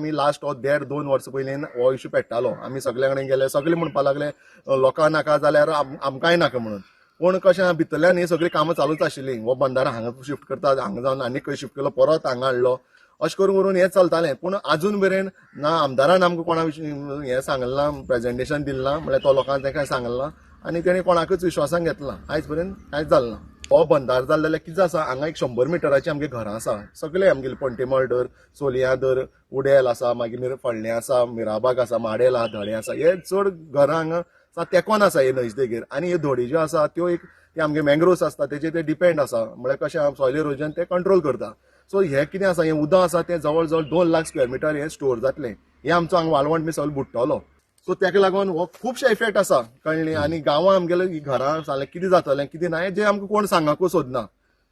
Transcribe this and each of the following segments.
आमी लास्ट 1.5-2 वर्सां पयलीं हो इश्यू पेट्टालो. आमी सगळे कडेन गेले, सगळे म्हणपाक लागले लोकांक नाका जाल्यार आमकांय नाका म्हणून. पूण कशें भितरल्यान ही सगळी कामां चालूच आशिल्लीं. हो बंधारो हांगा शिफ्ट करता, हांगा जावन आनी खंय शिफ्ट केलो, परत हांगा हाडलो, अशें करून करून हें चलतालें. पूण आजून मेरेन ना आमदारान आमकां कोणा विशीं हें सांगलें ना, प्रेजेंटेशन दिलें ना, म्हळ्यार तो लोकांक तें कांय सांगलें ना आनी तेणी कोणाकूच विश्वासान घेतला. आयज पर्यंत कांयच जालें ना. हो बंधारो जालो जाल्यार कितें आसा, हांगा एक 100 मिटराची आमगे घरां आसा. सगळे आमगेले पंटेमळ धर, सोलयां धर, उडेल आसा, मागीर फोडलें आसा, मिराबाग आसा, माडेल आसा, धडे आसा, हे चड घरां हांगा तेकोन आसा हे न्हंयचे देगेर. आनी ह्यो धडी ज्यो आसा त्यो एक ते आमगे मँग्रोव्स आसता तेजेर ते डिपेंड आसा. म्हळ्यार कशें सॉयल इरोजन ते कंट्रोल करता. सो हे कितें आसा, हें उदक आसा तें जवळ जवळ 2 लाख स्क्वेअर मिटर हे स्टोर जातलें. हे आमचो हांगा वाळवंट बी सगळो बुडटलो. सो तेका लागून हो खुबशे इफेक्ट आसा कळ्ळें. आनी गांवां आमगेले घरां जालें कितें जातलें कितें ना हें आमकां कोण सांगाकूच सोदना.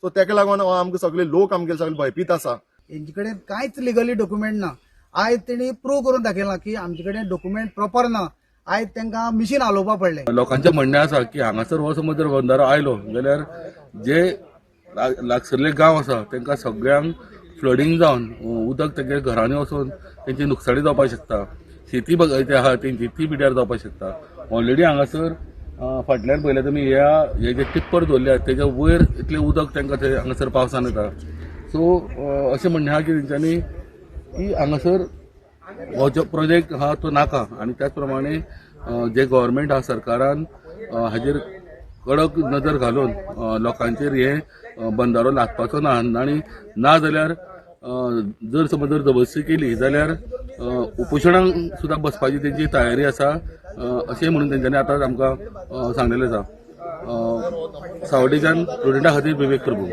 सो तेका लागून हो आमकां सगळे लोक आमगेले सगळे भयपीत आसा. हेंचे कडेन कांयच लिगली डॉक्युमेंट ना. आयज तेणी प्रूव्ह करून दाखयला की आमचे कडेन डॉक्युमेंट प्रॉपर ना. आयज तांकां मिशीन हालोवपा पडलें. लोकांचें म्हणणें आसा की हांगासर हो समज जर बंधारो आयलो जाल्यार जे लागसरले गांव आसा तांकां सगळ्यांक फ्लडिंग जावन उदक तेंगे घरांनी वचून तेंची नुकसाणी जावपाक शकता. शेती आहा तेंची ती पिड्यार जावपाक शकता. ऑलरेडी हांगासर फाटल्यान पळयल्यार तुमी हे जे टिप्पर दवरल्यात तेच्या वयर इतलें उदक तांकां थंय हांगासर पावसान येता. सो अशें म्हणणें आहा की तेंच्यांनी की हांगासर हो जो प्रोजेक्ट आहा तो नाका. आनी त्याच प्रमाणे जे गव्हर्मेंट आहा सरकारान हाजेर कडक नजर घालून लोकांचेर हे बंधारो लादपाचो ना. आनी ना जाल्यार जर समज जर जबरदस्ती केली जाल्यार उपोशणांक सुद्दां बसपाची तेंची तयारी आसा अशें म्हणून तेंच्यांनी आतां आमकां सांगलेलें आसा. सावड्डेच्यान स्टुडंटा खातीर विवेक प्रभू.